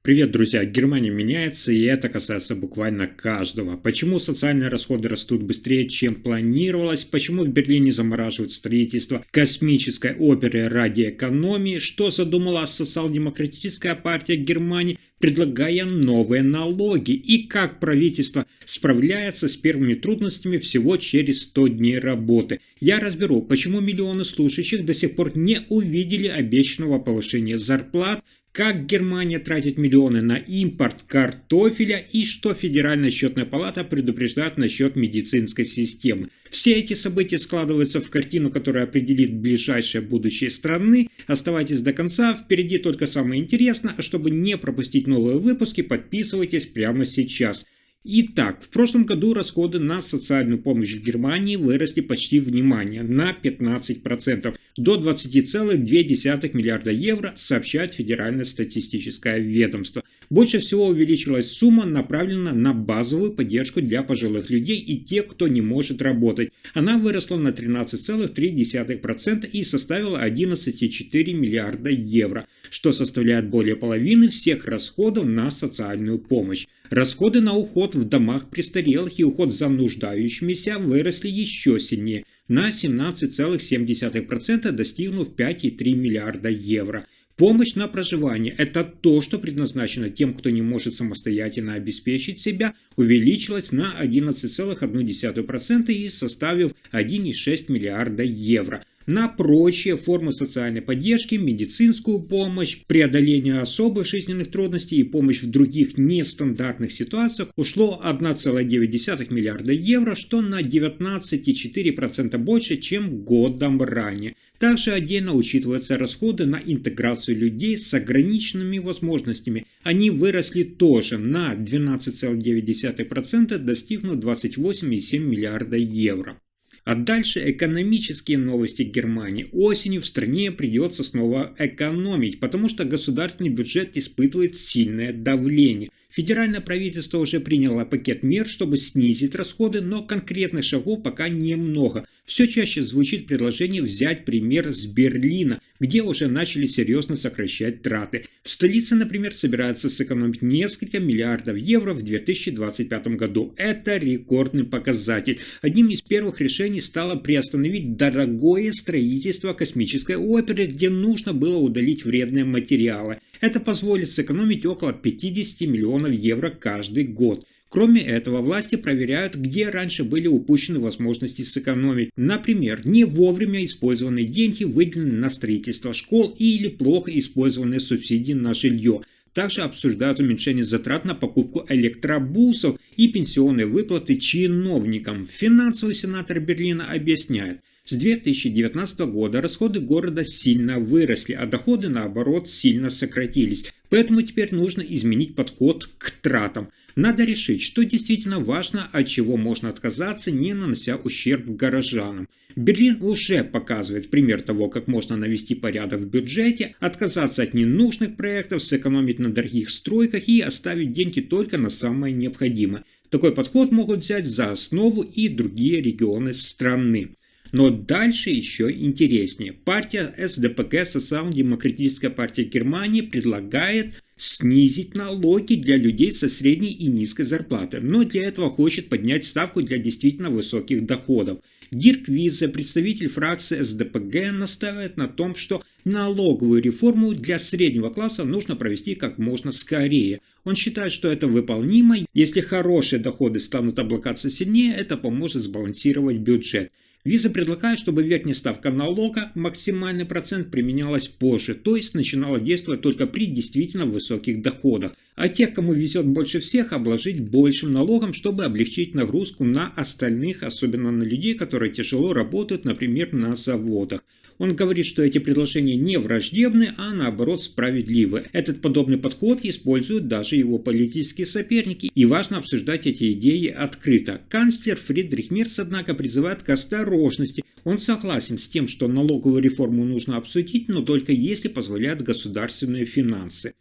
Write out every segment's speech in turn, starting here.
Привет, друзья! Германия меняется, и это касается буквально каждого. Почему социальные расходы растут быстрее, чем планировалось? Почему в Берлине замораживают строительство космической оперы ради экономии? Что задумала социал-демократическая партия Германии, предлагая новые налоги? И как правительство справляется с первыми трудностями всего через 100 дней работы? Я разберу, почему миллионы слушающих до сих пор не увидели обещанного повышения зарплат, как Германия тратит миллионы на импорт картофеля и что Федеральная счетная палата предупреждает насчет медицинской системы. Все эти события складываются в картину, которая определит ближайшее будущее страны. Оставайтесь до конца, впереди только самое интересное. А чтобы не пропустить новые выпуски, подписывайтесь прямо сейчас. Итак, в прошлом году расходы на социальную помощь в Германии выросли почти, внимание, на 15%, до 20,2 миллиарда евро, сообщает Федеральное статистическое ведомство. Больше всего увеличилась сумма, направленная на базовую поддержку для пожилых людей и тех, кто не может работать. Она выросла на 13,3% и составила 11,4 миллиарда евро, что составляет более половины всех расходов на социальную помощь. Расходы на уход в домах престарелых и уход за нуждающимися выросли еще сильнее, на 17,7%, достигнув 5,3 миллиарда евро. Помощь на проживание – это то, что предназначено тем, кто не может самостоятельно обеспечить себя, увеличилась на 11,1% и составив 1,6 миллиарда евро. На прочие формы социальной поддержки, медицинскую помощь, преодоление особых жизненных трудностей и помощь в других нестандартных ситуациях ушло 1,9 миллиарда евро, что на 19,4% больше, чем годом ранее. Также отдельно учитываются расходы на интеграцию людей с ограниченными возможностями. Они выросли тоже на 12,9%, достигнув 28,7 миллиарда евро. А дальше экономические новости Германии. Осенью в стране придется снова экономить, потому что государственный бюджет испытывает сильное давление. Федеральное правительство уже приняло пакет мер, чтобы снизить расходы, но конкретных шагов пока немного. Все чаще звучит предложение взять пример с Берлина, где уже начали серьезно сокращать траты. В столице, например, собираются сэкономить несколько миллиардов евро в 2025 году. Это рекордный показатель. Одним из первых решений стало приостановить дорогое строительство космической оперы, где нужно было удалить вредные материалы. Это позволит сэкономить около 50 миллионов евро каждый год. Кроме этого, власти проверяют, где раньше были упущены возможности сэкономить. Например, не вовремя использованные деньги выделены на строительство школ или плохо использованные субсидии на жилье. Также обсуждают уменьшение затрат на покупку электробусов и пенсионные выплаты чиновникам. Финансовый сенатор Берлина объясняет: с 2019 года расходы города сильно выросли, а доходы, наоборот, сильно сократились. Поэтому теперь нужно изменить подход к тратам. Надо решить, что действительно важно, от чего можно отказаться, не нанося ущерб горожанам. Берлин уже показывает пример того, как можно навести порядок в бюджете, отказаться от ненужных проектов, сэкономить на дорогих стройках и оставить деньги только на самое необходимое. Такой подход могут взять за основу и другие регионы страны. Но дальше еще интереснее. Партия СДПГ, Социал-демократическая партия Германии, предлагает снизить налоги для людей со средней и низкой зарплатой, но для этого хочет поднять ставку для действительно высоких доходов. Дирк Визе, представитель фракции СДПГ, настаивает на том, что налоговую реформу для среднего класса нужно провести как можно скорее. Он считает, что это выполнимо. Если хорошие доходы станут облагаться сильнее, это поможет сбалансировать бюджет. Виза предлагает, чтобы верхняя ставка налога, максимальный процент, применялась позже, то есть начинала действовать только при действительно высоких доходах. А тех, кому везет больше всех, обложить большим налогом, чтобы облегчить нагрузку на остальных, особенно на людей, которые тяжело работают, например, на заводах. Он говорит, что эти предложения не враждебны, а наоборот справедливы. Этот подобный подход используют даже его политические соперники, и важно обсуждать эти идеи открыто. Канцлер Фридрих Мерц, однако, призывает к осторожности. Он согласен с тем, что налоговую реформу нужно обсудить, но только если позволяют государственные финансы.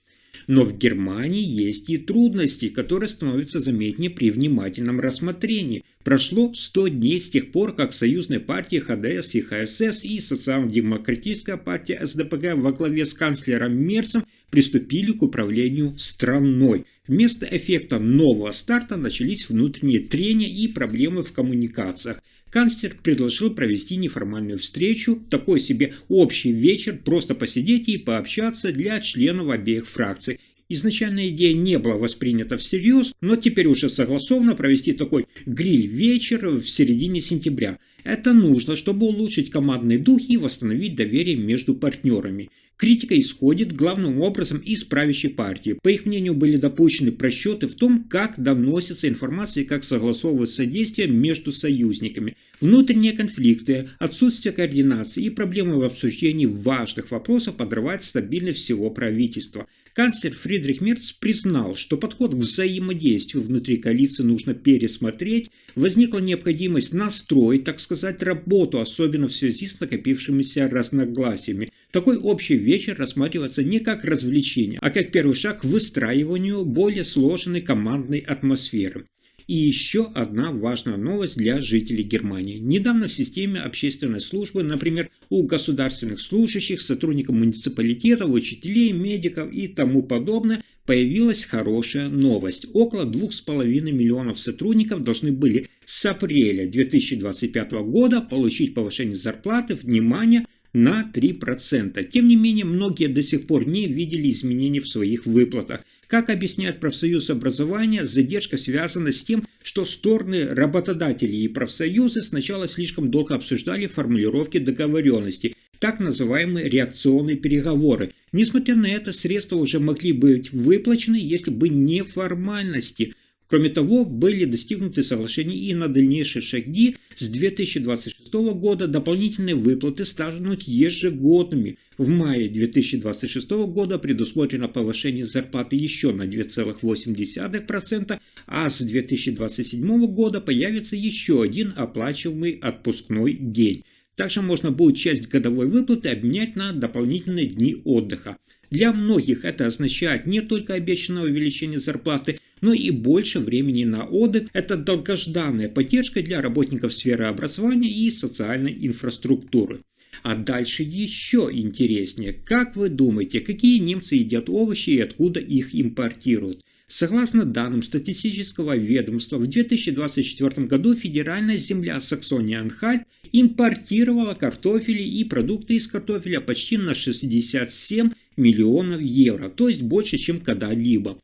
Но в Германии есть и трудности, которые становятся заметнее при внимательном рассмотрении. Прошло 100 дней с тех пор, как союзные партии ХДС и ХСС и социал-демократическая партия СДПГ во главе с канцлером Мерцем приступили к управлению страной. Вместо эффекта нового старта начались внутренние трения и проблемы в коммуникациях. Канцлер предложил провести неформальную встречу, такой себе общий вечер, просто посидеть и пообщаться для членов обеих фракций. Изначально идея не была воспринята всерьез, но теперь уже согласовано провести такой гриль-вечер в середине сентября. Это нужно, чтобы улучшить командный дух и восстановить доверие между партнерами. Критика исходит главным образом из правящей партии. По их мнению, были допущены просчеты в том, как доносится информация и как согласовываются действия между союзниками. Внутренние конфликты, отсутствие координации и проблемы в обсуждении важных вопросов подрывают стабильность всего правительства. Канцлер Фридрих Мерц признал, что подход к взаимодействию внутри коалиции нужно пересмотреть. Возникла необходимость настроить, так сказать, работу, особенно в связи с накопившимися разногласиями. Такой общий вечер рассматривается не как развлечение, а как первый шаг к выстраиванию более сложной командной атмосферы. И еще одна важная новость для жителей Германии. Недавно в системе общественной службы, например, у государственных служащих, сотрудников муниципалитетов, учителей, медиков и тому подобное, появилась хорошая новость. Около 2,5 миллионов сотрудников должны были с апреля 2025 года получить повышение зарплаты, внимание, на 3%. Тем не менее, многие до сих пор не видели изменений в своих выплатах. Как объясняет профсоюз образования, задержка связана с тем, что стороны, работодатели и профсоюзы сначала слишком долго обсуждали формулировки договоренности, так называемые реакционные переговоры. Несмотря на это, средства уже могли быть выплачены, если бы не формальности. Кроме того, были достигнуты соглашения и на дальнейшие шаги. С 2026 года дополнительные выплаты станут ежегодными. В мае 2026 года предусмотрено повышение зарплаты еще на 2,8%, а с 2027 года появится еще один оплачиваемый отпускной день. Также можно будет часть годовой выплаты обменять на дополнительные дни отдыха. Для многих это означает не только обещанное увеличение зарплаты, но и больше времени на отдых. Это долгожданная поддержка для работников сферы образования и социальной инфраструктуры. А дальше еще интереснее. Как вы думаете, какие немцы едят овощи и откуда их импортируют? Согласно данным статистического ведомства, в 2024 году федеральная земля Саксония-Анхальт импортировала картофель и продукты из картофеля почти на 67 миллионов евро, то есть больше, чем когда-либо.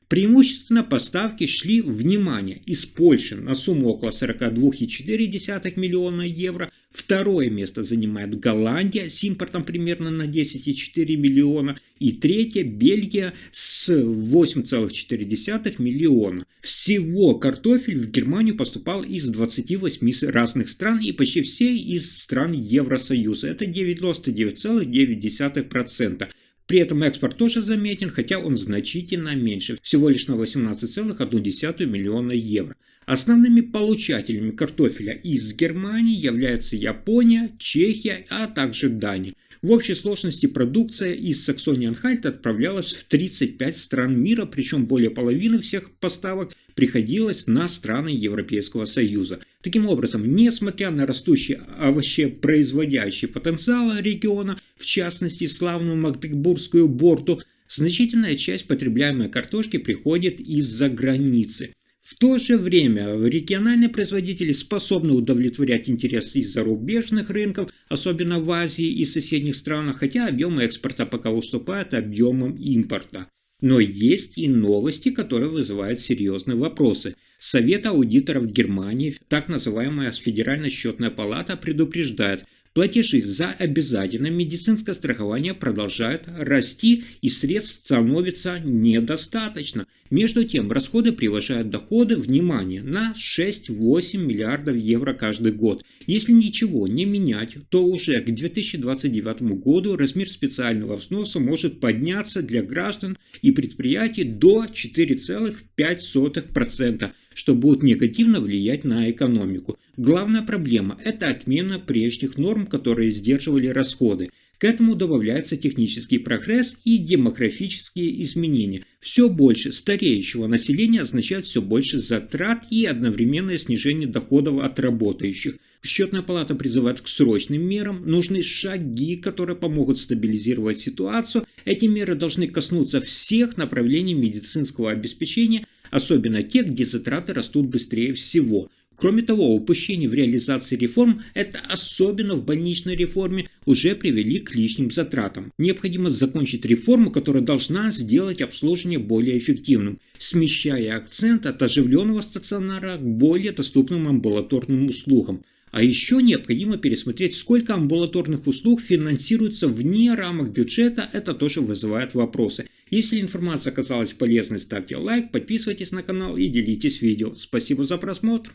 Преимущественно поставки шли, внимание, из Польши на сумму около 42,4 миллиона евро. Второе место занимает Голландия с импортом примерно на 10,4 миллиона. И третье Бельгия с 8,4 миллиона. Всего картофель в Германию поступал из 28 разных стран и почти все из стран Евросоюза. Это 99,9%. При этом экспорт тоже заметен, хотя он значительно меньше, всего лишь на 18,1 миллиона евро. Основными получателями картофеля из Германии являются Япония, Чехия, а также Дания. В общей сложности продукция из Саксонии-Анхальт отправлялась в 35 стран мира, причем более половины всех поставок приходилось на страны Европейского Союза. Таким образом, несмотря на растущий овощепроизводящий потенциал региона, в частности славную Магдебургскую борту, значительная часть потребляемой картошки приходит из-за границы. В то же время региональные производители способны удовлетворять интересы из зарубежных рынков, особенно в Азии и соседних странах, хотя объемы экспорта пока уступают объемам импорта. Но есть и новости, которые вызывают серьезные вопросы. Совет аудиторов Германии, так называемая Федеральная счетная палата, предупреждает, платежи за обязательное медицинское страхование продолжают расти и средств становится недостаточно. Между тем, расходы превышают доходы, внимание, на 6-8 миллиардов евро каждый год. Если ничего не менять, то уже к 2029 году размер специального взноса может подняться для граждан и предприятий до 4,5%, что будет негативно влиять на экономику. Главная проблема – это отмена прежних норм, которые сдерживали расходы. К этому добавляется технический прогресс и демографические изменения. Все больше стареющего населения означает все больше затрат и одновременное снижение доходов от работающих. Счетная палата призывает к срочным мерам, нужны шаги, которые помогут стабилизировать ситуацию. Эти меры должны коснуться всех направлений медицинского обеспечения, особенно тех, где затраты растут быстрее всего. Кроме того, упущения в реализации реформ, это особенно в больничной реформе, уже привели к лишним затратам. Необходимо закончить реформу, которая должна сделать обслуживание более эффективным, смещая акцент от оживленного стационара к более доступным амбулаторным услугам. А еще необходимо пересмотреть, сколько амбулаторных услуг финансируется вне рамок бюджета, это тоже вызывает вопросы. Если информация оказалась полезной, ставьте лайк, подписывайтесь на канал и делитесь видео. Спасибо за просмотр.